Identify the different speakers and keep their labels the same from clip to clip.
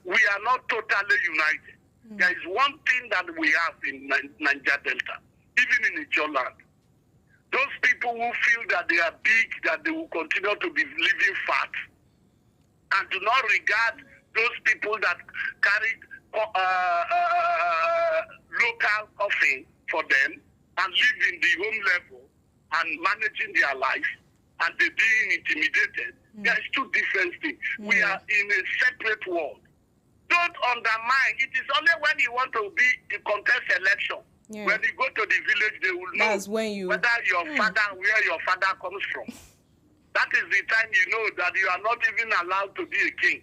Speaker 1: we are not totally united. There is one thing that we have in Niger Delta, even in Niger land. Those people who feel that they are big, that they will continue to be living fat, and do not regard those people that carry local coffee for them and live in the home level and managing their life, and they being intimidated. There is two different things. We are in a separate world. Don't undermine. It is only when you want to be a contest election. When you go to the village, they will know whether your father, where your father comes from. That is the time you know that you are not even allowed to be a king.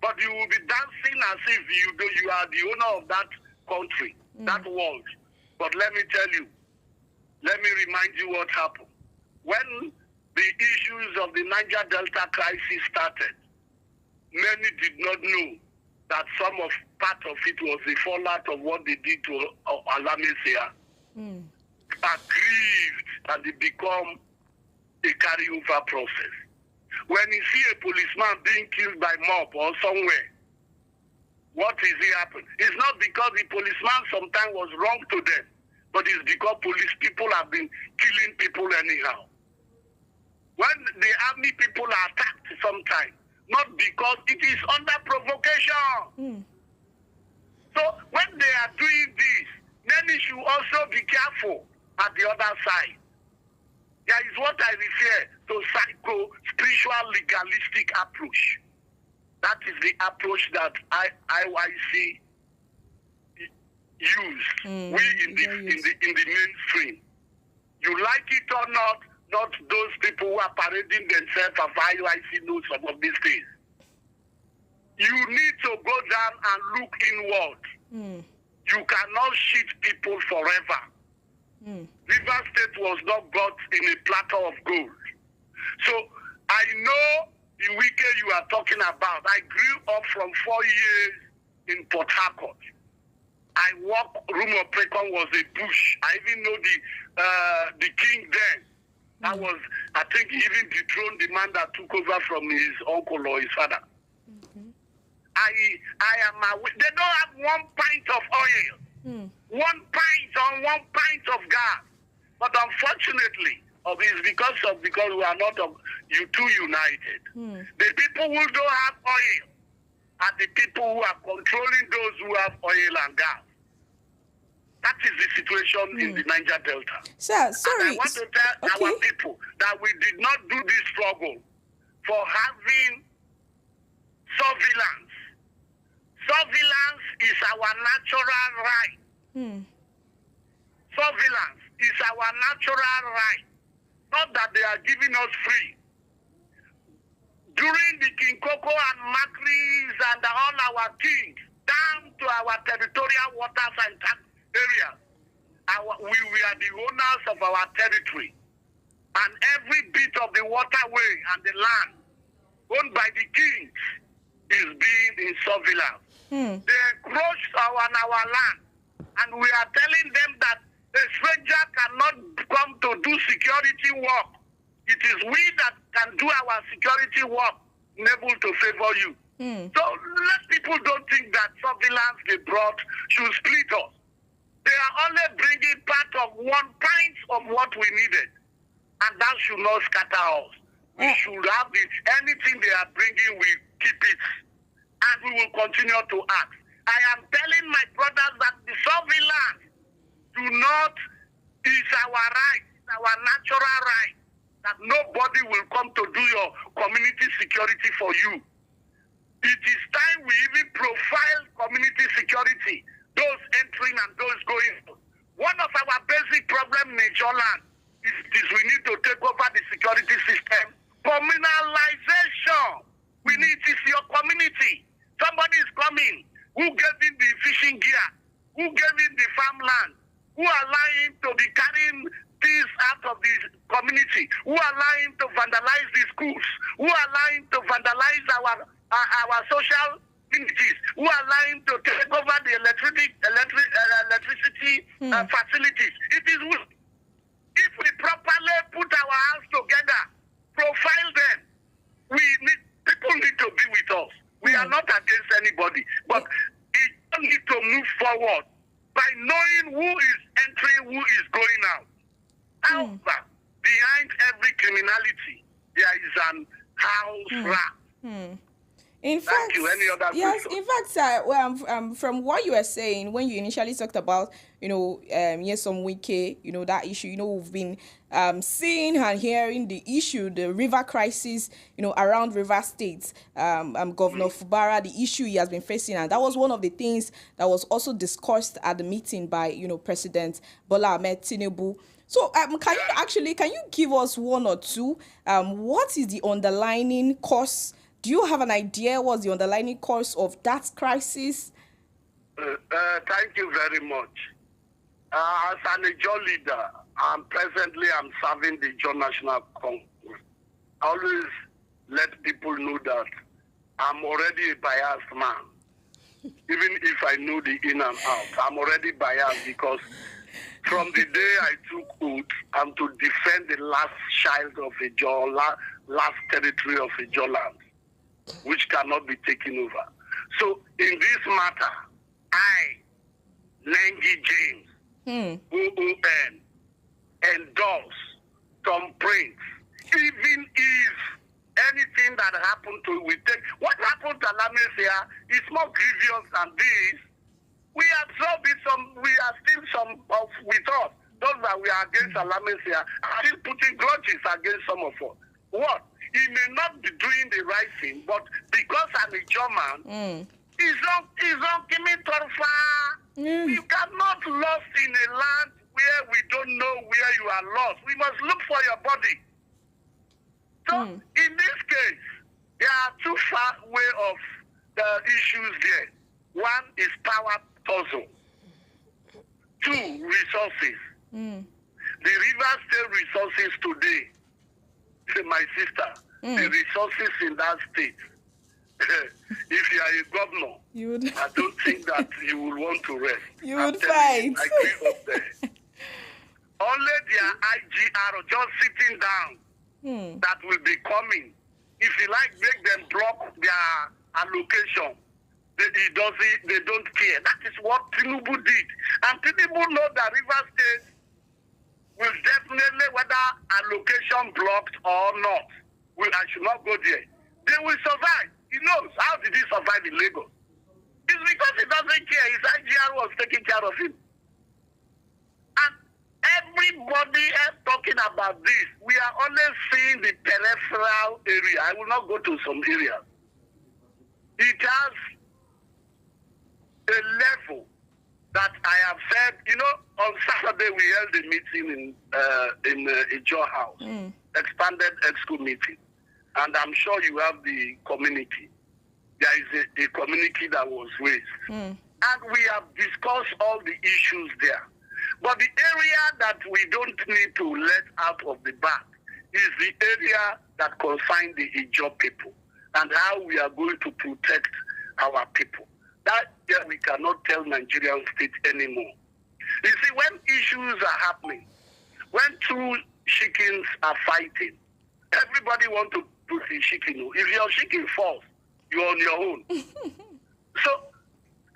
Speaker 1: But you will be dancing as if you are the owner of that country, that world. But let me tell you, let me remind you what happened. When the issues of the Niger Delta crisis started, many did not know that some of part of it was the fallout of what they did to Alamesia. Aggrieved, and it become a carryover process. When you see a policeman being killed by mob or somewhere, what is it happen? It's not because the policeman sometimes was wrong to them, but it's because police people have been killing people anyhow. When the army people are attacked sometimes, not because it is under provocation. So when they are doing this, then you should also be careful at the other side. There is what I refer to psycho-spiritual legalistic approach. That is the approach that IYC use. We in the mainstream. You like it or not those people who are parading themselves as IYC know some of these things. You need to go down and look inward. You cannot cheat people forever. River State was not got in a platter of gold. So I know the weekend you are talking about. I grew up from 4 years in Port Harcourt. I walked, Room of Precon was a bush. I even know the king then. That was, I think, he even dethroned the man that took over from his uncle or his father. I am aware. They don't have 1 pint of oil. 1 pint on 1 pint of gas. But unfortunately, because we are not too united. The people who don't have oil are the people who are controlling those who have oil and gas. That is the situation in the Niger Delta.
Speaker 2: Sir, sorry.
Speaker 1: And I want to tell our people that we did not do this struggle for having surveillance. Surveillance is our natural right. Surveillance is our natural right. Not that they are giving us free. During the King Koko and Macris and all our kings, down to our territorial waters and areas, we are the owners of our territory. And every bit of the waterway and the land owned by the kings is being in surveillance. They encroach our land. And we are telling them that a stranger cannot come to do security work. It is we that can do our security work, able to favor you. So let people don't think that surveillance they brought should split us. They are only bringing part of 1 pint of what we needed. And that should not scatter us. We should have it. Anything they are bringing, we keep it. And we will continue to act. I am telling my brothers that the surveillance is our right, our natural right, that nobody will come to do your community security for you. It is time we even profile community security, those entering and those going. One of our basic problems in Niger land is we need to take over the security system. Communalization. We need to see your community. Somebody is coming. Who gave him the fishing gear? Who gave him the farmland? Who allowed him to be carrying things out of the community? Who allowed him to vandalize the schools? Who allowed him to vandalize our social communities? Who allowed him to take over the electricity facilities? It is if we properly put our hands together, profile them, people need to be with us. We are not against anybody. forward by knowing who is entering, who is going out. However, behind every criminality, there is an house rat.
Speaker 2: In fact, yes, in fact, sir, from what you were saying when you initially talked about, yes, some wiki, that issue, we've been seeing and hearing the issue, the river crisis, around River State, Governor Fubara, the issue he has been facing, and that was one of the things that was also discussed at the meeting by, President Bola Ahmed Tinubu. So, can you give us one or two? What is the underlying cause? Do you have an idea what's the underlying cause of that crisis?
Speaker 1: Thank you very much. As an Ijaw leader, presently I'm serving the Ijaw National Congress. I always let people know that I'm already a biased man. Even if I know the in and out, I'm already biased because from the day I took oath, I'm to defend the last child of Ijaw, last territory of Ijaw land, which cannot be taken over. So in this matter, I, Nengi James, OON, endorse Tom Prince, even if anything that happened to we take what happened to Alamesia is more grievous than this. We absorb it, we are still some of with us. Those that we are against Alamesia are still putting grudges against some of us. What? He may not be doing the right thing, but because I'm a German, he's on Kimi Torfa. You cannot lost in a land where we don't know where you are lost. We must look for your body. So in this case, there are two far way of the issues there. One is power puzzle. Two, resources. The River State resources today, my sister, the resources in that state, if you are a governor, I don't think that you will want to rest.
Speaker 2: You would fight.
Speaker 1: I agree up there. Only their IGR just sitting down that will be coming. If you like, make them block their allocation. They don't care. That is what Tinubu did. And Tinubu know that River State will definitely, whether allocation blocked or not, I should not go there. They will survive. He knows. How did he survive in Lagos? It's because he doesn't care. His IGR was taking care of him. And everybody else talking about this, we are only seeing the peripheral area. I will not go to some areas. It has a level that I have said, on Saturday we held a meeting in a Ijaw house, expanded EXCO meeting. And I'm sure you have the community. There is a community that was raised. And we have discussed all the issues there. But the area that we don't need to let out of the bag is the area that concerns the Ijaw people and how we are going to protect our people. That we cannot tell Nigerian state anymore. You see, when issues are happening, when two chickens are fighting, everybody wants to put the chicken. If your chicken falls, you're on your own. So,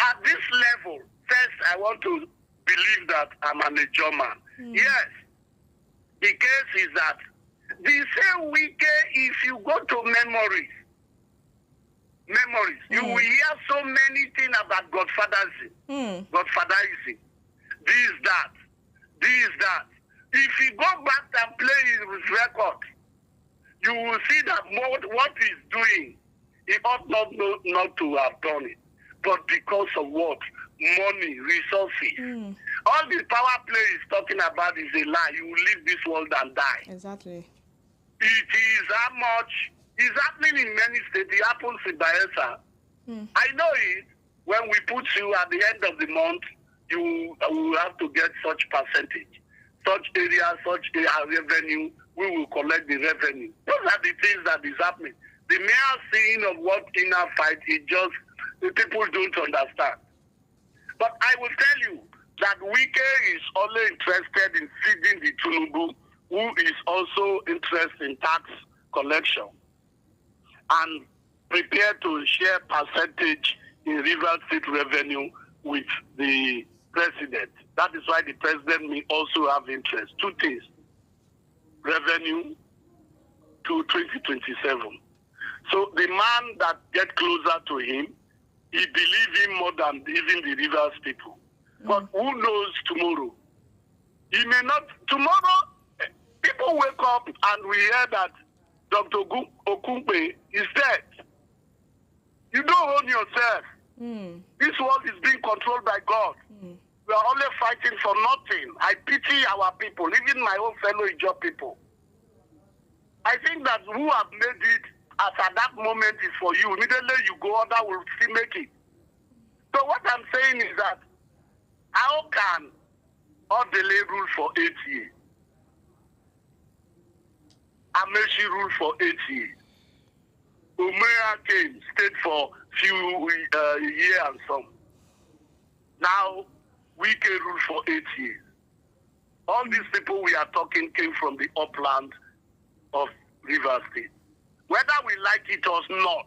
Speaker 1: at this level, first I want to believe that I'm an Ijaw man. Yes, the case is that the same weekend, if you go to memories, you will hear so many things about godfatherism, this, that. If you go back and play his record, you will see that what he's doing, he ought not to have done it. But because of what? Money, resources. All the power play is talking about is a lie. You will leave this world and die.
Speaker 2: Exactly.
Speaker 1: It is how much is happening in many states. It happens in Bayelsa. I know it. When we put you at the end of the month, you will have to get such percentage. Such area, such revenue, we will collect the revenue. Those are the things that is happening. The mere seeing of what inner fight is just, the people don't understand. But I will tell you that Wike is only interested in feeding the Tinubu, who is also interested in tax collection and prepared to share percentage in River State revenue with the president. That is why the president may also have interest. Two things. Revenue to 2027. So the man that get closer to him, he believes him more than even the Rivers people. But who knows tomorrow? He may not. Tomorrow, people wake up and we hear that Dr. Okumpe is dead. You don't own yourself. This world is being controlled by God. We are only fighting for nothing. I pity our people, even my own fellow Ijaw people. I think that who have made it as at that moment is for you. Immediately you go, other will still make it. So what I'm saying is that how can Odele rule for 8 years? Amechi ruled for 8 years. Umea came, stayed for few years and some. Now, Wike ruled for 8 years. All these people we are talking came from the upland of River State. Whether we like it or not,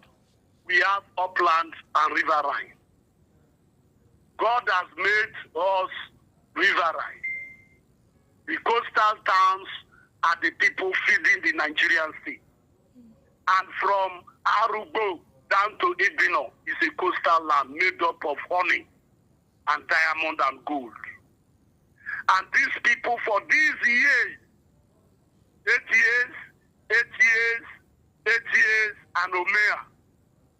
Speaker 1: we have upland and riverine. God has made us riverine. The coastal towns are the people feeding the Nigerian state. And from Arubo down to Ibino is a coastal land made up of honey and diamond and gold. And these people for these years, 8 years, 8 years, 8 years, and Omea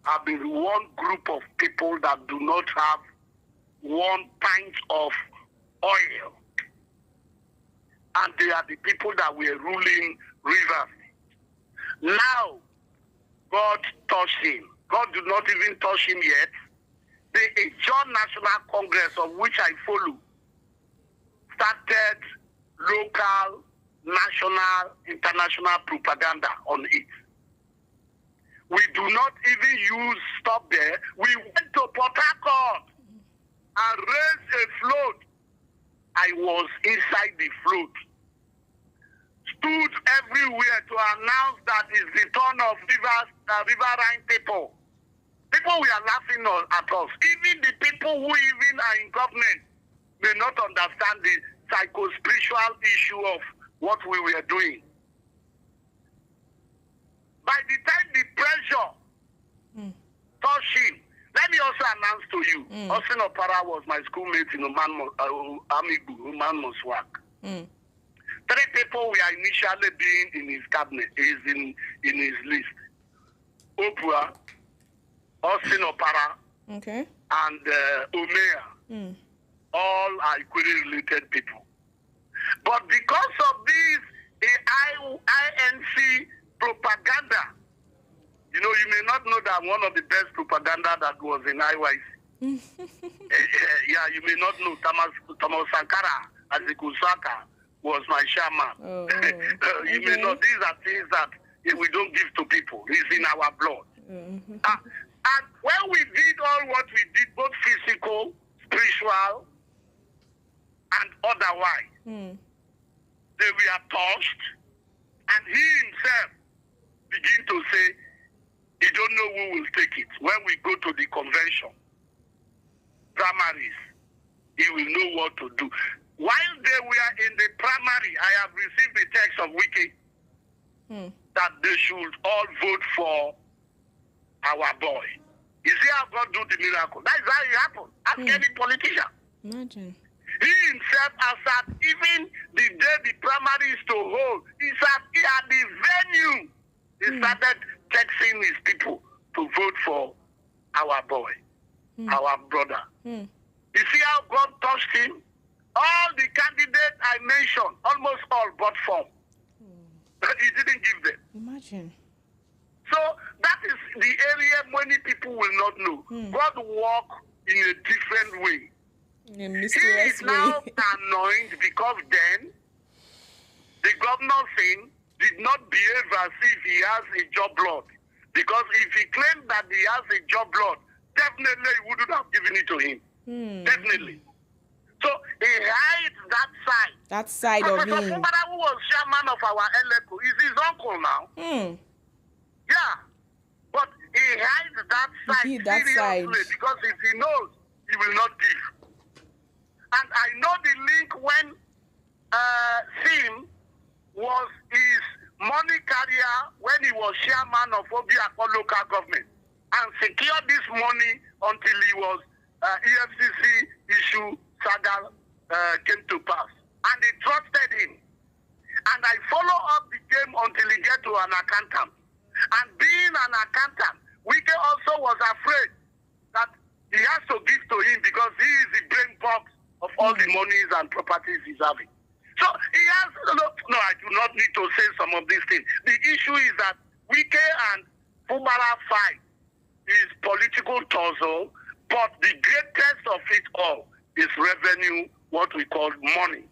Speaker 1: have been one group of people that do not have 1 pint of oil. And they are the people that were ruling rivers. Now, God touched him. God did not even touch him yet. The Ijaw National Congress, of which I follow, started local, national, international propaganda on it. We do not even stop there. We went to Port Harcourt and raised a float. I was inside the float. Stood everywhere to announce that it's the turn of riverine people. People were laughing at us. Even the people who even are in government may not understand the psycho-spiritual issue of what we were doing. By the time the pressure touched him, let me also announce to you, Austin Opara was my schoolmate in Amigu, Uman Moswak. 3 people were initially being in his cabinet, in his list. Oprah, Austin Opara, and Omea. All are equally related people. But because of this INC propaganda, you know, you may not know that one of the best propaganda that was in IYC. Yeah, you may not know Thomas Sankara, Azikusaka was my chairman. You may know these are things that we don't give to people. It's in our blood. And when we did all what we did, both physical, spiritual, and otherwise, they were touched, and he himself began to say, he don't know who will take it. When we go to the convention, primaries, he will know what to do. While they were in the primary, I have received the text of Wiki that they should all vote for our boy. You see how God do the miracle? That is how it happened. Ask any politician.
Speaker 2: Imagine.
Speaker 1: He himself has said, even the day the primary is to hold, he said he had the venue. He started texting his people to vote for our boy, our brother. You see how God touched him? All the candidates I mentioned, almost all bought form. He didn't give them.
Speaker 2: Imagine.
Speaker 1: So that is the area many people will not know. God walk in a different way.
Speaker 2: In a mysterious
Speaker 1: he is now anointed because then the governor thing did not behave as if he has a job blood. Because if he claimed that he has a job blood, definitely he wouldn't have given it to him. Definitely. So he hides that side.
Speaker 2: That side of him.
Speaker 1: Professor Fubara, who was chairman of our LECO, is his uncle now. Yeah. But he hides that side seriously because if he knows, he will not give. And I know the link when Sim was his money carrier when he was chairman of Obiako local government and secured this money until he was EFCC issue saga came to pass. And they trusted him. And I follow up the game until he get to an accountant. And being an accountant, Wike also was afraid that he has to give to him because he is the brain box of all the monies and properties he's having. So he has, no, I do not need to say some of these things. The issue is that Wike and Fubara fight is political tussle, but the greatest of it all is revenue, what we call money,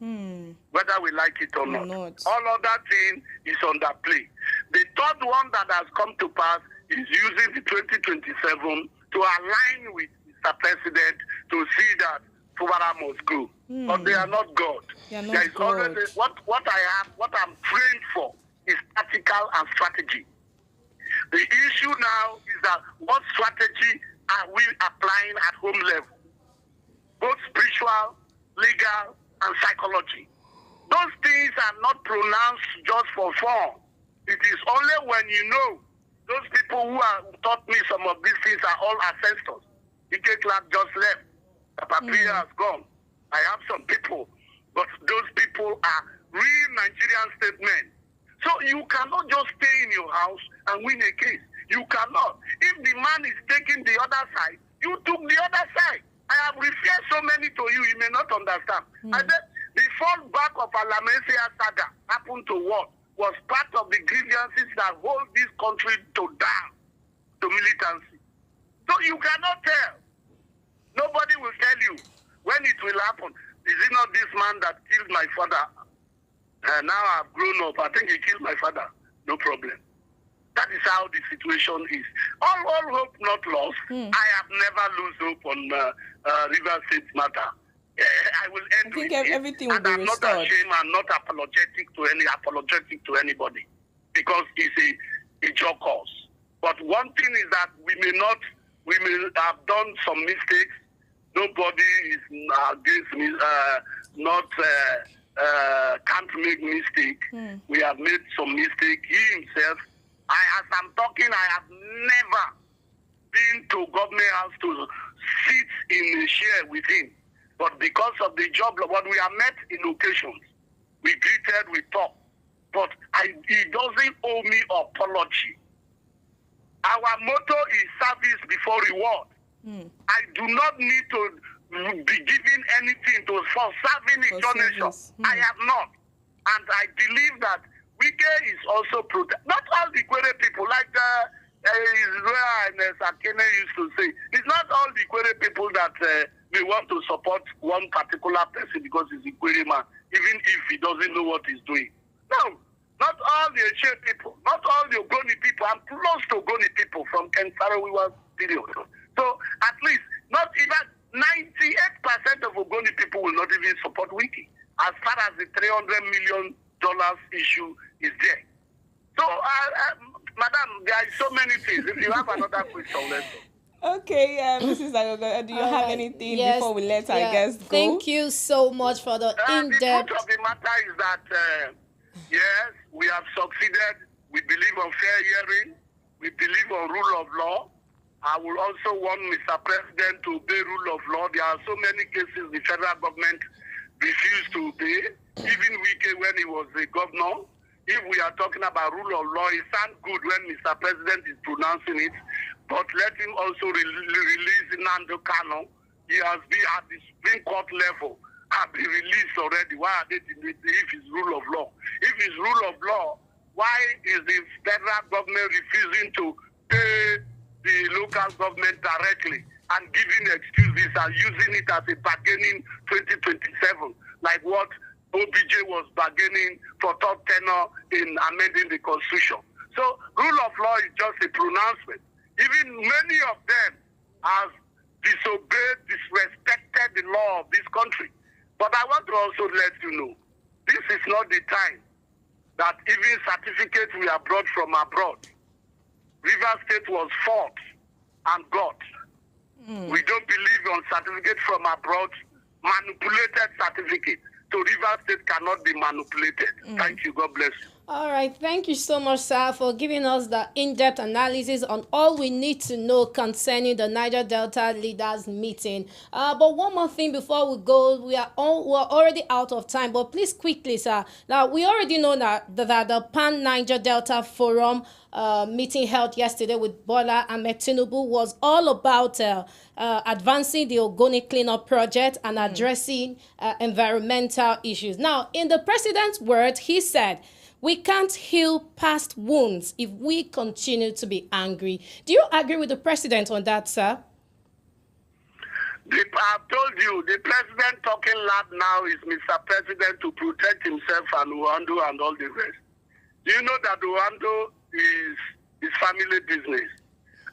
Speaker 1: whether we like it or not. All other thing is under play. The third one that has come to pass is using the 2027 to align with Mr. President to see that Fubara must go. But they are not God. There is always what I'm praying for is tactical and strategy. The issue now is that what strategy are we applying at home level? Both spiritual, legal, and psychology. Those things are not pronounced just for fun. It is only when you know those people who taught me some of these things are all ancestors. Ike Clark just left. Papria has gone. I have some people, but those people are real Nigerian statemen. So you cannot just stay in your house and win a case. You cannot. If the man is taking the other side, you took the other side. I have referred so many to you, you may not understand. I said the fall back of Alamesia saga happened to what? Was part of the grievances that hold this country down to militancy. So you cannot tell. Nobody will tell you when it will happen. Is it not this man that killed my father? Now I've grown up. I think he killed my father. No problem. That is how the situation is. All hope not lost. I have never lose hope on River State matter. I will end with it.
Speaker 2: Everything will be restored.
Speaker 1: I'm not ashamed. I'm not apologetic to anybody because it's a job cause. But one thing is that we may have done some mistakes. Nobody is against me. Can't make mistake. We have made some mistake. He himself. As I'm talking, I have never been to government house to sit in a chair with him. But because of the job, what we have met in occasions, we greeted, we talked. But he doesn't owe me apology. Our motto is service before reward. I do not need to be giving anything for serving a nation. I have not. And I believe that Wike is also not all the Kwere people, like Israel and Sakene used to say. It's not all the Kwere people that they want to support one particular person because he's a Kwere man, even if he doesn't know what he's doing. No, not all the Eche people, not all the Ogoni people. I'm close to Ogoni people from Ken Sarawiwa's period. So at least, not even 98% of Ogoni people will not even support Wike as far as the $300 million issue is there. So, Madam, there are so many things. If you have another question, let's go.
Speaker 2: Okay, Mrs. Agogo, do you have anything before we let our guests go?
Speaker 3: Thank you so much for the in-depth.
Speaker 1: The truth of the matter is that, yes, we have succeeded. We believe on fair hearing. We believe on rule of law. I will also want Mr. President to obey rule of law. There are so many cases the federal government refused to obey. Even Wike, when he was the governor, if we are talking about rule of law, it sounds good when Mr. President is pronouncing it, but let him also release Nando Kano. He has been at the Supreme Court level, have been released already. Why are they doing it if it's rule of law? If it's rule of law, why is the federal government refusing to pay the local government directly and giving excuses and using it as a bargaining 2027, like what OBJ was bargaining for third tenure in amending the constitution? So rule of law is just a pronouncement. Even many of them have disobeyed, disrespected the law of this country. But I want to also let you know, this is not the time that even certificates we have brought from abroad. River State was fought and got. We don't believe on certificates from abroad, manipulated certificates. So Rivers State cannot be manipulated. Thank you. God bless you.
Speaker 3: All right, thank you so much, sir, for giving us the in-depth analysis on all we need to know concerning the Niger Delta leaders meeting. But one more thing before we go, we're already out of time. But please, quickly, sir. Now we already know that the Pan Niger Delta Forum meeting held yesterday with Bola Ahmed Tinubu was all about advancing the Ogoni cleanup project and addressing environmental issues. Now, in the president's words, he said, "We can't heal past wounds if we continue to be angry." Do you agree with the president on that, sir?
Speaker 1: I've told you, the president talking loud now is Mr. President to protect himself and Rwanda and all the rest. Do you know that Rwanda is family business?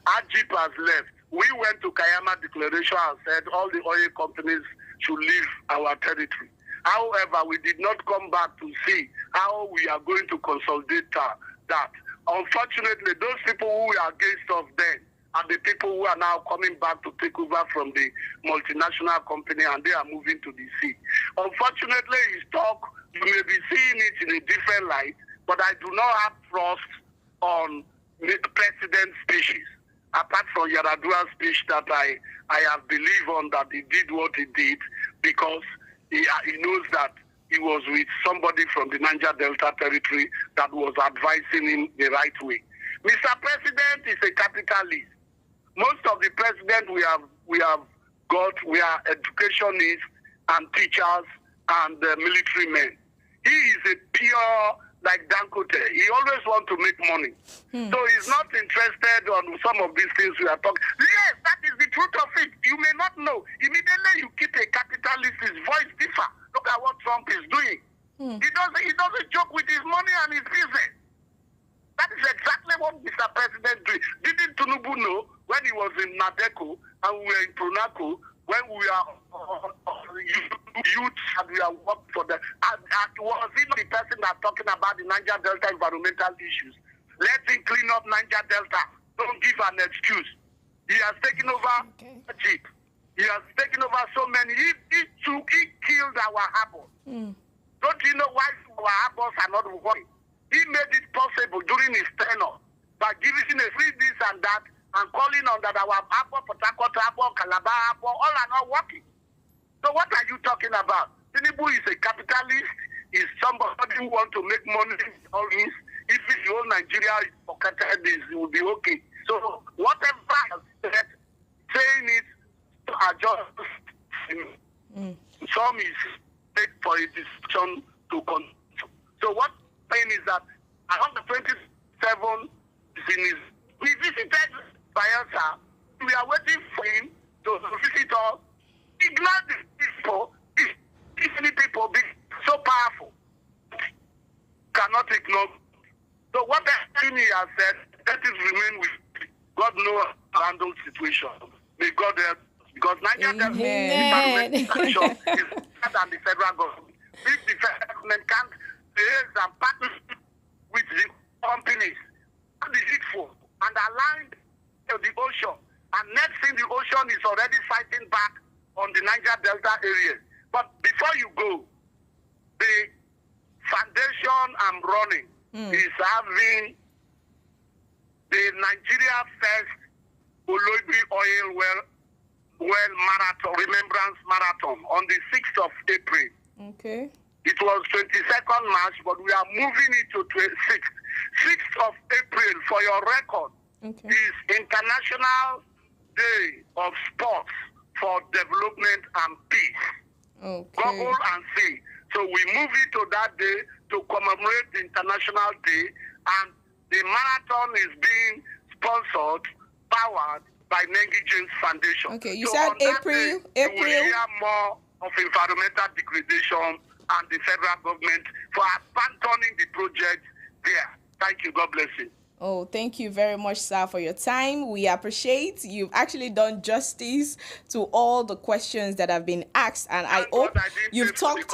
Speaker 1: Ajip has left. We went to Kayama Declaration and said all the oil companies should leave our territory. However, we did not come back to see how we are going to consolidate that. Unfortunately, those people who were against us then are the people who are now coming back to take over from the multinational company, and they are moving to the sea. Unfortunately, his talk, you may be seeing it in a different light, but I do not have trust on the president's speeches, apart from Yaradua's speech that I have believed on that he did what he did because he knows that he was with somebody from the Niger Delta territory that was advising him the right way. Mr. President is a capitalist. Most of the presidents we have got, we are educationists and teachers and military men. He is a pure, like Dangote. He always wants to make money. So he's not interested on some of these things we are talking. Yes, that is the truth of it. You may not know. Immediately you keep a capitalist, his voice differ. Look at what Trump is doing. He doesn't joke with his money and his business. That is exactly what Mr. President did. Didn't Tinubu know when he was in Nadeco and we were in Pronaco, when we are youth and we are working for them? And was he the person that's talking about the Niger Delta environmental issues? Let him clean up Niger Delta. Don't give an excuse. He has taken over a jeep. He has taken over so many. He killed our harbor. Don't you know why our harbors are not working? He made it possible during his tenure by giving a free this and that and calling on that our harbor, Port Harcourt harbor, Calabar harbor, all are not working. So what are you talking about? Tinubu is a capitalist. Is somebody who wants to make money. All this. If the whole Nigeria is pocketed, it will be okay. So whatever saying it are just some is take for a decision to continue. So what I'm saying is that around the 27th, we visited Bayelsa. We are waiting for him to visit us. He glad these people, these many people be so powerful, cannot ignore. So what he has said, let it remain with God knows handle situation. May God help. Because Niger Delta environmental is better than the federal government. If the federal government can't raise and partner with the companies, what is it for? And align to the ocean. And next thing, the ocean is already fighting back on the Niger Delta area. But before you go, the foundation I'm running is having the Nigeria First Oloibi Oil Well Marathon, Remembrance Marathon on the 6th of April.
Speaker 2: Okay.
Speaker 1: It was 22nd March, but we are moving it to 26th. 6th of April, for your record, is International Day of Sports for Development and Peace. Google and see. So we move it to that day to commemorate the International Day, and the marathon is being sponsored, powered by Nengi James Foundation.
Speaker 2: Okay, you
Speaker 1: so
Speaker 2: said April.
Speaker 1: Day, you will hear more of environmental degradation and the federal government for abandoning the project there. Thank you. God bless you.
Speaker 2: Oh, thank you very much, sir, for your time. We appreciate you've actually done justice to all the questions that have been asked, and I hope you've talked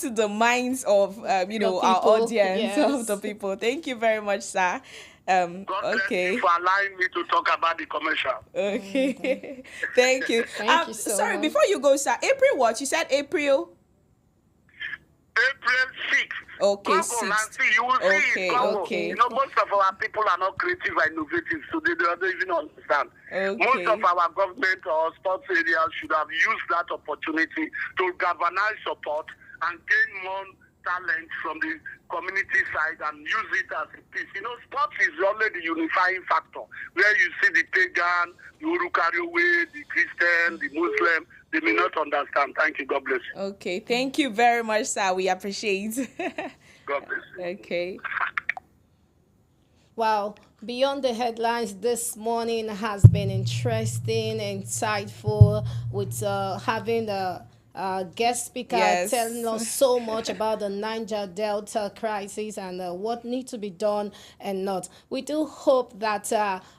Speaker 2: to the minds of our audience, of the people. Thank you very much, sir.
Speaker 1: God bless you for allowing me to talk about the commercial.
Speaker 2: Okay. Thank you.
Speaker 3: Thank you so
Speaker 2: sorry,
Speaker 3: much.
Speaker 2: before you go, sir, April what? You said April?
Speaker 1: April 6th.
Speaker 2: Okay,
Speaker 1: Google
Speaker 2: 6th.
Speaker 1: and see. You will see
Speaker 2: Okay,
Speaker 1: it. Google.
Speaker 2: okay.
Speaker 1: You know, most of our people are not creative and innovative, so they don't even understand.
Speaker 2: Okay.
Speaker 1: Most of our government or sports areas should have used that opportunity to galvanize support and gain more talent from the community side and use it as a piece. You know, sports is only the unifying factor, where you see the pagan, the Urukariowe, the Christian, the Muslim, they may not understand. Thank you. God bless you.
Speaker 2: Okay, thank you very much, sir. We appreciate.
Speaker 1: God bless you.
Speaker 2: Okay.
Speaker 3: Wow, beyond the headlines this morning has been interesting, insightful, with having the guest speaker
Speaker 2: Yes.
Speaker 3: telling us so much about the Niger Delta crisis and what needs to be done and not. We do hope that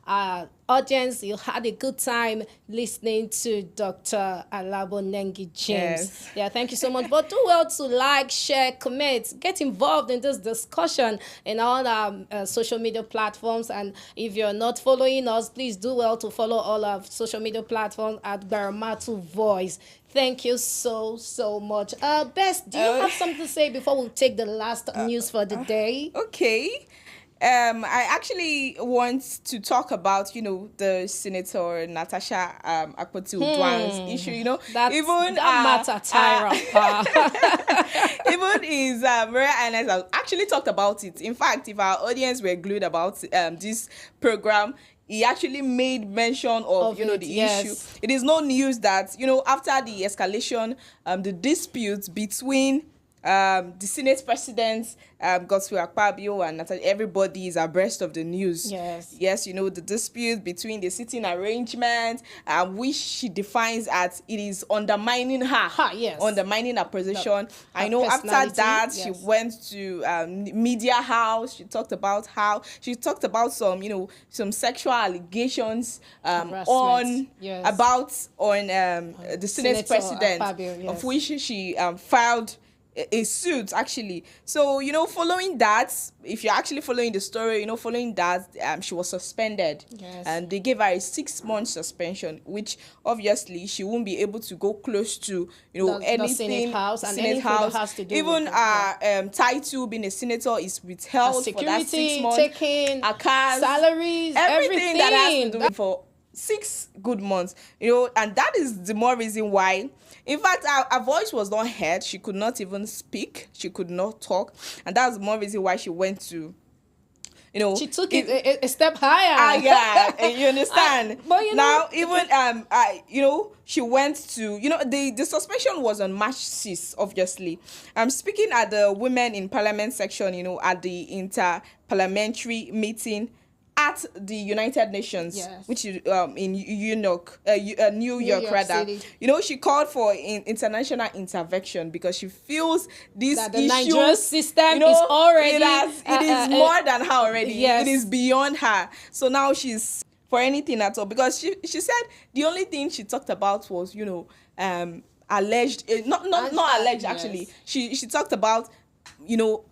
Speaker 3: our audience, you had a good time listening to Dr. Alabo Nengi James.
Speaker 2: Yes.
Speaker 3: Yeah, thank you so much. But do well to like, share, comment, get involved in this discussion in all our social media platforms. And if you're not following us, please do well to follow all our social media platforms at Baramatu Voice. Thank you so much. Best, do you have something to say before we take the last news for the day?
Speaker 2: Okay. I actually want to talk about, the Senator Natasha Akpoti-Uduaghan's issue,
Speaker 3: That matter, Tyra.
Speaker 2: Even is very honest. I actually talked about it. In fact, if our audience were glued about this program, he actually made mention of the issue. It is no news that after the escalation, the dispute between the Senate president, Godswill Akpabio, and Natasha, everybody is abreast of the news. Yes, the dispute between the sitting arrangement, which she defines as it is undermining her, undermining her position. I know after that, she went to media house. She talked about some sexual allegations on the Senate president,
Speaker 3: Akpabio,
Speaker 2: of which she filed a suit actually. So following that, if you're actually following the story, following that, she was suspended, and they gave her a 6-month suspension, which obviously she won't be able to go close to anything,
Speaker 3: the Senate House, and
Speaker 2: Senate
Speaker 3: anything
Speaker 2: House.
Speaker 3: that has to do
Speaker 2: Even
Speaker 3: with
Speaker 2: her title, being a senator, is withheld for that 6 months.
Speaker 3: Taking
Speaker 2: her cars,
Speaker 3: salaries, everything
Speaker 2: that has to do with for 6 good months, and that is the more reason why. In fact, her voice was not heard. She could not even speak. She could not talk, and that's the more reason why she went to,
Speaker 3: she took it a step higher.
Speaker 2: Yeah, you understand.
Speaker 3: But
Speaker 2: now, even she went to, the suspension was on March 6th. Obviously, I'm speaking at the Women in Parliament section. At the inter-parliamentary meeting at the United Nations, which is in New York rather.
Speaker 3: City.
Speaker 2: She called for international intervention because she feels this
Speaker 3: that the
Speaker 2: issue,
Speaker 3: Nigerian system is already
Speaker 2: it is more than her already.
Speaker 3: Yes.
Speaker 2: It is beyond her. So now she's for anything at all, because she said the only thing she talked about was alleged, not alleged actually. She talked about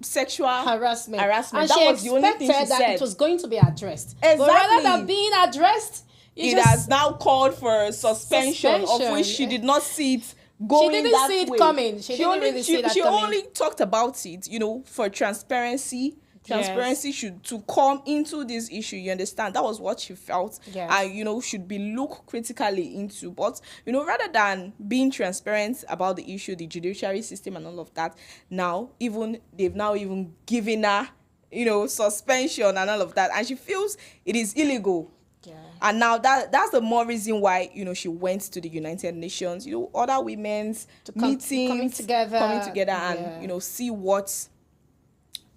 Speaker 2: sexual harassment.
Speaker 3: And
Speaker 2: that
Speaker 3: she
Speaker 2: was the only thing she
Speaker 3: expected that
Speaker 2: said.
Speaker 3: it was going to be addressed.
Speaker 2: Exactly.
Speaker 3: But rather than being addressed,
Speaker 2: it has now called for suspension, of which she did not see it going.
Speaker 3: She didn't
Speaker 2: that
Speaker 3: see it
Speaker 2: way.
Speaker 3: coming. She didn't really see that
Speaker 2: She
Speaker 3: coming.
Speaker 2: only talked about it, for transparency. Transparency should to come into this issue. You understand? That was what she felt. And should be looked critically into. But rather than being transparent about the issue, the judiciary system and all of that, now they've now even given her suspension and all of that, and she feels it is illegal. And now that's the more reason why she went to the United Nations. Other women's meetings
Speaker 3: coming together
Speaker 2: and see what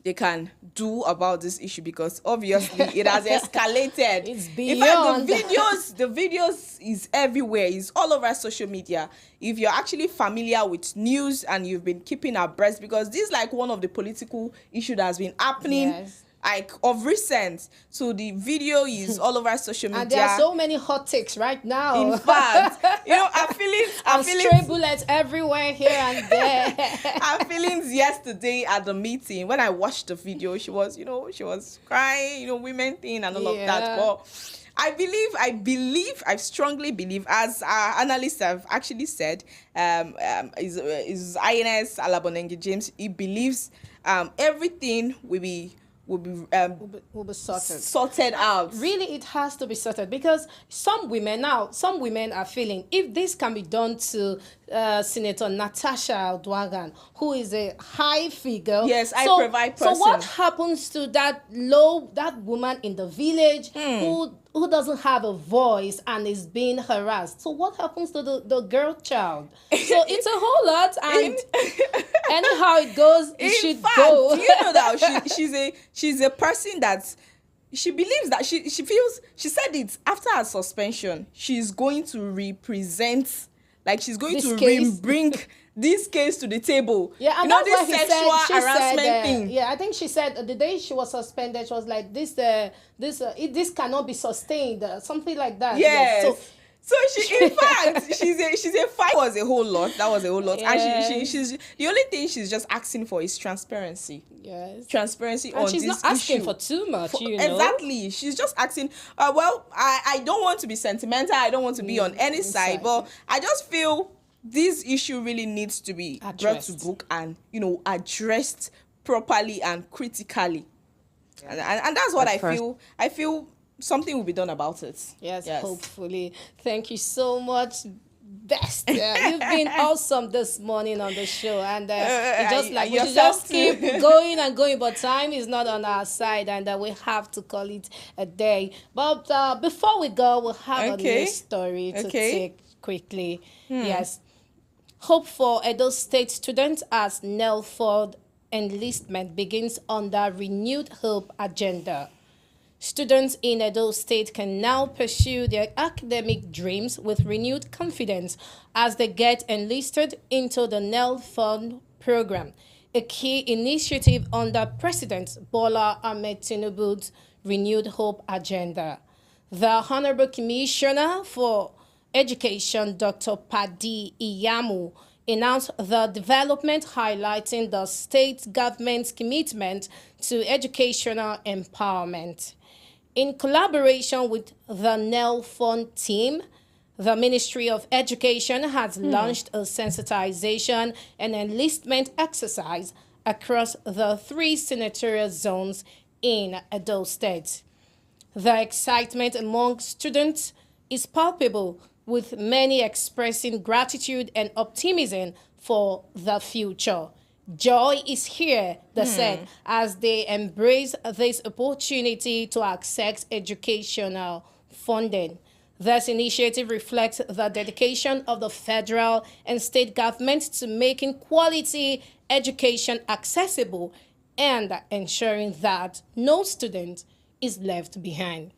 Speaker 2: they can do about this issue, because obviously it has escalated.
Speaker 3: It's beyond.
Speaker 2: In fact, the videos is everywhere. It's all over social media. If you're actually familiar with news and you've been keeping abreast, because this is like one of the political issues that has been happening like of recent. So the video is all over social media.
Speaker 3: And there are so many hot takes right now.
Speaker 2: In fact, I'm
Speaker 3: stray bullets everywhere here and there.
Speaker 2: Our feelings yesterday at the meeting when I watched the video, she was crying, women thing and all of that. But I strongly believe, as our analysts have actually said, is INS Alabonenge James, he believes everything will be sorted out.
Speaker 3: Really, it has to be sorted, because some women are feeling, if this can be done to Senator Natasha Dwagan, who is a high figure.
Speaker 2: Yes, provide person.
Speaker 3: So what happens to that woman in the village who doesn't have a voice and is being harassed? So what happens to the girl child? So it's a whole lot, and anyhow it goes, it should go.
Speaker 2: Do you know that she's a person that she believes that she feels, she said it after her suspension, she's going to represent, like she's going to bring this case to the table.
Speaker 3: Yeah, and
Speaker 2: that's this sexual harassment thing.
Speaker 3: Yeah, I think she said the day she was suspended, she was like, this cannot be sustained, something like that.
Speaker 2: Yes. So she, in fact, she's a fight. That was a whole lot. Yes. And she's the only thing she's just asking for is transparency.
Speaker 3: Yes.
Speaker 2: Transparency
Speaker 3: and
Speaker 2: on
Speaker 3: she's
Speaker 2: this
Speaker 3: not asking
Speaker 2: issue.
Speaker 3: for too much,
Speaker 2: Exactly. She's just asking, I don't want to be sentimental. I don't want to be on any side, but I just feel this issue really needs to be brought to book and, addressed properly and critically. And that's what I feel. I feel something will be done about it.
Speaker 3: Yes, hopefully. Thank you so much. Best. You've been awesome this morning on the show, and we should just keep going and going, but time is not on our side, and we have to call it a day. But before we go, we'll have a news story to take quickly. Yes. Hope for Edo State students as Nelford enlistment begins under renewed hope agenda. Students in Edo State can now pursue their academic dreams with renewed confidence as they get enlisted into the Nelford program, a key initiative under President Bola Ahmed Tinubu's renewed hope agenda. The Honorable Commissioner for Education, Dr. Padi Iyamu, announced the development highlighting the state government's commitment to educational empowerment. In collaboration with the Nelford team, the Ministry of Education has launched a sensitization and enlistment exercise across the 3 senatorial zones in Edo State. The excitement among students is palpable, with many expressing gratitude and optimism for the future. Joy is here, they said, as they embrace this opportunity to access educational funding. This initiative reflects the dedication of the federal and state governments to making quality education accessible and ensuring that no student is left behind.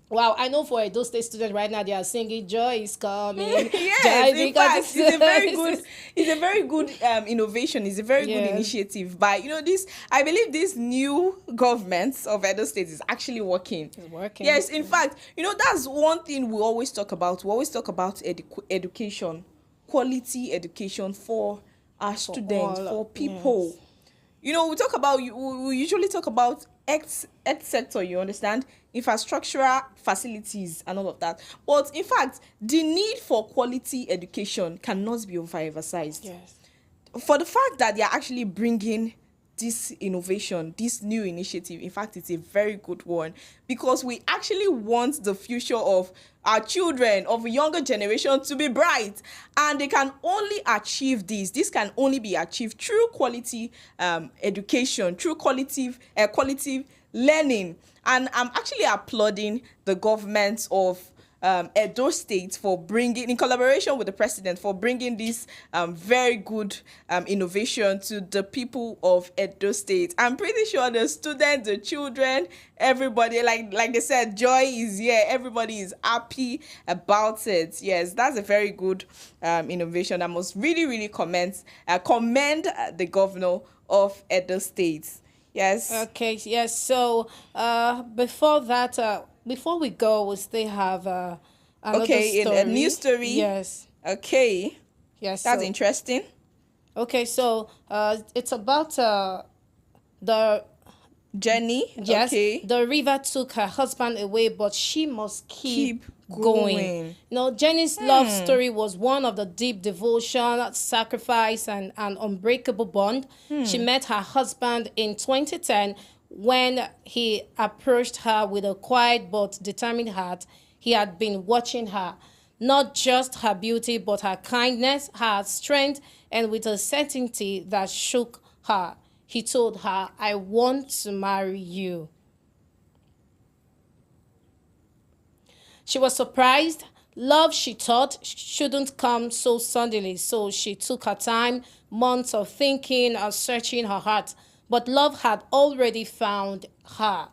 Speaker 3: Wow, I know for a State student right now, they are singing "Joy is coming."
Speaker 2: Yes, in fact, it's a very good innovation. It's a very good initiative. But I believe this new government of Edo State is actually working.
Speaker 3: It's working.
Speaker 2: Yes, in fact, that's one thing we always talk about. We always talk about education, quality education for our students, for people. Yes. We usually talk about X sector, you understand, infrastructural facilities and all of that. But in fact, the need for quality education cannot be overemphasized.
Speaker 3: Yes.
Speaker 2: For the fact that they are actually bringing this innovation, this new initiative, in fact, it's a very good one, because we actually want the future of our children, of a younger generation, to be bright, and they can only achieve this. This can only be achieved through quality education, through quality learning. And I'm actually applauding the government of Edo State for bringing, in collaboration with the president, for bringing this very good innovation to the people of Edo State. I'm pretty sure the students, the children, everybody, like they said, joy is here. Everybody is happy about it. Yes, that's a very good innovation. I must really, really commend the governor of Edo State. Yes.
Speaker 3: Okay, yes. So, before that, before we go, we still have another
Speaker 2: Okay, in a new
Speaker 3: story.
Speaker 2: story.
Speaker 3: Yes,
Speaker 2: Okay,
Speaker 3: yes.
Speaker 2: that's
Speaker 3: So,
Speaker 2: interesting.
Speaker 3: okay, so it's about the
Speaker 2: Jenny.
Speaker 3: yes,
Speaker 2: Okay,
Speaker 3: the river took her husband away, but she must keep
Speaker 2: keep
Speaker 3: going.
Speaker 2: going.
Speaker 3: Jenny's love
Speaker 2: Hmm.
Speaker 3: story was one of the deep devotion, sacrifice, and an unbreakable bond. She met her husband in 2010 when he approached her with a quiet but determined heart. He had been watching her, not just her beauty, but her kindness, her strength, and with a certainty that shook her. He told her, I want to marry you. She was surprised. Love, she thought, shouldn't come so suddenly, so she took her time, months of thinking and searching her heart. But love had already found her.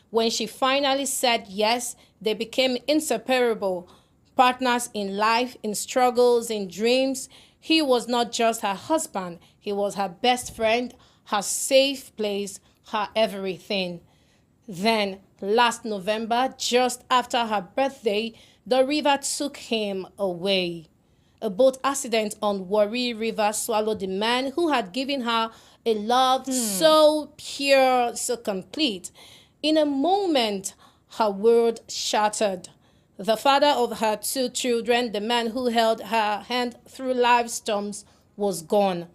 Speaker 3: When she finally said yes, they became inseparable partners in life, in struggles, in dreams. He was not just her husband, he was her best friend, her safe place, her everything. Then, last November, just after her birthday, the river took him away. A boat accident on Warri River swallowed the man who had given her a love so pure, so complete. In a moment, her world shattered. The father of her two children, the man who held her hand through life's storms, was gone.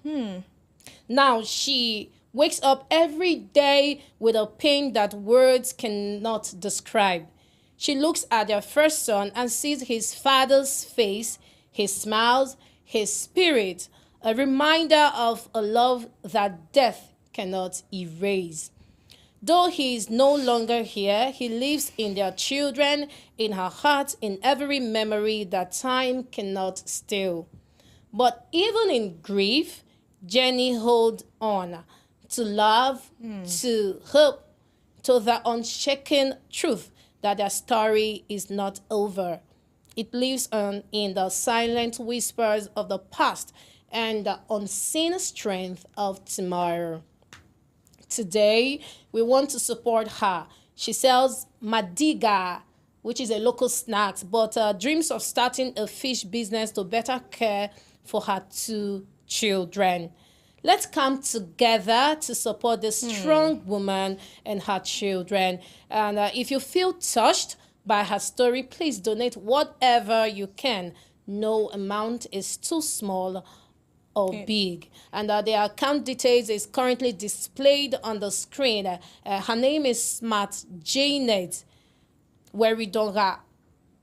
Speaker 3: Now she wakes up every day with a pain that words cannot describe. She looks at their first son and sees his father's face, his smiles, his spirit, a reminder of a love that death cannot erase. Though he is no longer here, he lives in their children, in her heart, in every memory that time cannot steal. But even in grief, Jenny holds on to love, to hope, to the unshaken truth that their story is not over. It lives on in the silent whispers of the past and the unseen strength of tomorrow. Today, we want to support her. She sells madiga, which is a local snack, but dreams of starting a fish business to better care for her two children. Let's come together to support this strong woman and her children. And if you feel touched by her story, please donate whatever you can. No amount is too small or big. And their account details is currently displayed on the screen. Her name is Smart Janet Weridonga.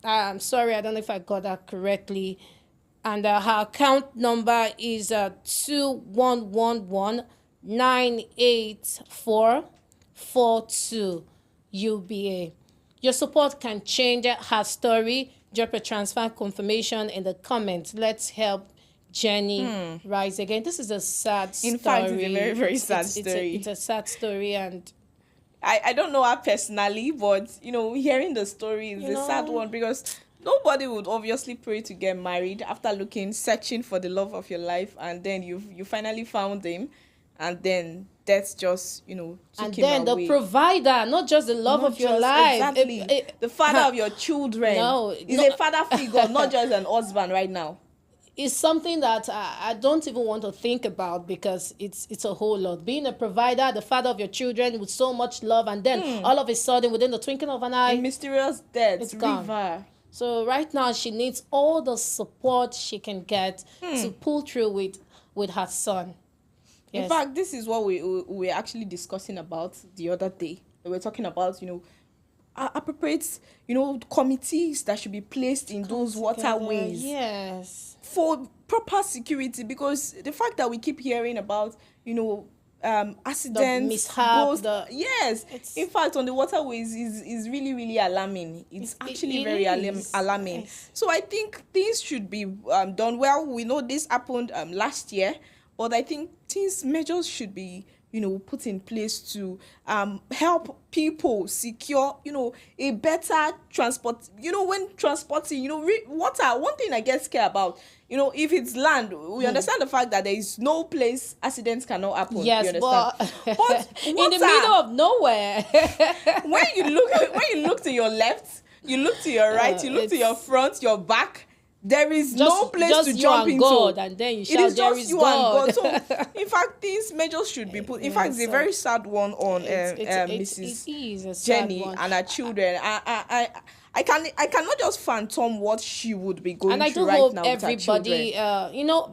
Speaker 3: I'm sorry, I don't know if I got that correctly. And her account number is 21119844 UBA. Your support can change her story. Drop a transfer confirmation in the comments. Let's help Jenny rise again. This is a sad story.
Speaker 2: In fact, it's a very, very sad story.
Speaker 3: It's a sad story, and
Speaker 2: I don't know her personally, but hearing the story is a sad one, because nobody would obviously pray to get married after searching for the love of your life, and then you finally found him, and then death just took him
Speaker 3: and then
Speaker 2: away.
Speaker 3: the provider, not just the love of your life,
Speaker 2: exactly. The father of your children. He's a father figure, not just an husband right now.
Speaker 3: It's something that I don't even want to think about, because it's a whole lot. Being a provider, the father of your children with so much love, and then all of a sudden, within the twinkling of an eye,
Speaker 2: A mysterious death.
Speaker 3: it's gone.
Speaker 2: River.
Speaker 3: So right now, she needs all the support she can get to pull through with her son. Yes.
Speaker 2: In fact, this is what we were actually discussing about the other day. We were talking about, appropriate, committees that should be placed in those waterways.
Speaker 3: Yes.
Speaker 2: For proper security, because the fact that we keep hearing about, accidents,
Speaker 3: mishap,
Speaker 2: yes, in fact, on the waterways is really, really alarming. It's actually very alarming.
Speaker 3: Yes.
Speaker 2: So I think things should be done well. We know this happened last year, but I think measures should be put in place to help people secure, a better transport. When transporting, water, one thing I get scared about, if it's land, we understand the fact that there is no place accidents cannot happen.
Speaker 3: Yes,
Speaker 2: you understand? But
Speaker 3: in the middle of nowhere.
Speaker 2: when you look to your left, you look to your right, you look to your front, your back, there is no place to jump into.
Speaker 3: God, and then you shout,
Speaker 2: it is just you
Speaker 3: God.
Speaker 2: and God. So, in fact, these measures should be put. In fact, it's a very sad one on Mrs. Jenny and her children. I cannot just phantom what she would be going through right now with her children.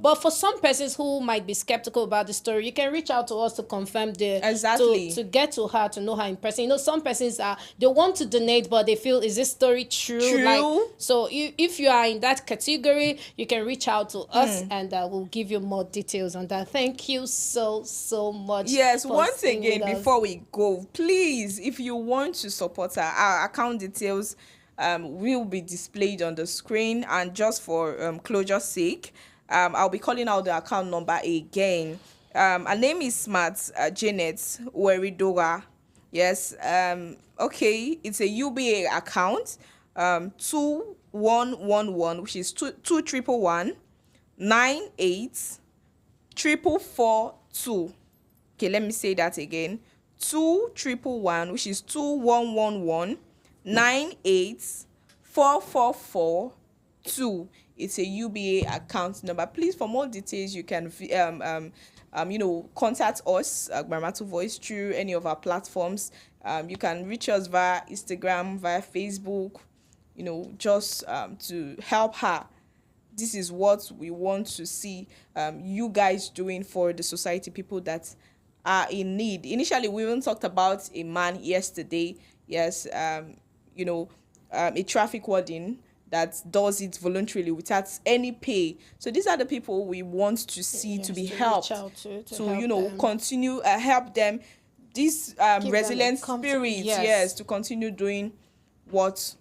Speaker 3: But for some persons who might be skeptical about the story, you can reach out to us to confirm to get to her, to know her in person. Some persons they want to donate, but they feel, is this story true? So if you are in that category, you can reach out to us and we'll give you more details on that. Thank you so much.
Speaker 2: Yes, once again, before we go, please, if you want to support her, our account details will be displayed on the screen, and just for closure's sake, I'll be calling out the account number again. Her name is Smart Janet Weridora. Yes. Okay, it's a UBA account. 2111, which is 2111 984442. Okay, let me say that again. 2111, which is 2111 984442. It's a UBA account number. Please, for more details, you can contact us, Gbaramatu Voice, through any of our platforms. You can reach us via Instagram, via Facebook, just to help her. This is what we want to see you guys doing for the society, people that are in need. Initially, we even talked about a man yesterday. Yes, a traffic warden that does it voluntarily without any pay. So these are the people we want to see to be helped, to continue help them. This resilient spirit, yes, to continue doing what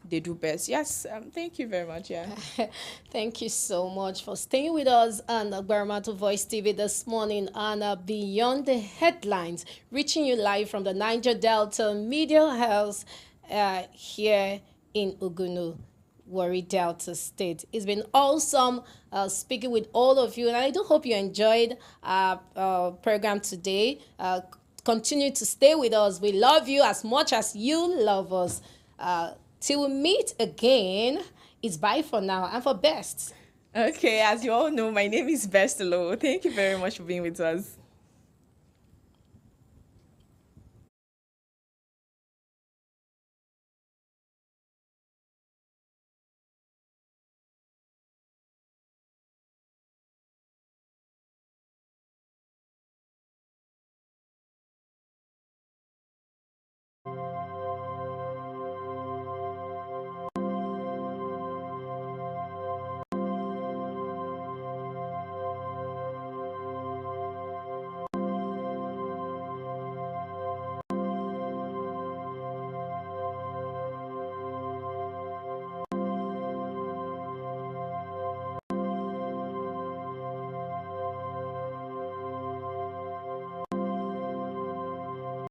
Speaker 2: they do best. Yes, thank you very much. Yeah.
Speaker 3: Thank you so much for staying with us on Gbaramatu Voice TV this morning on Beyond the Headlines, reaching you live from the Niger Delta Media House here in Ugunu, Warri Delta State. It's been awesome speaking with all of you, and I do hope you enjoyed our program today. Continue to stay with us. We love you as much as you love us. Till we meet again, it's bye for now and for best.
Speaker 2: Okay, as you all know, my name is Bestelo. Thank you very much for being with us.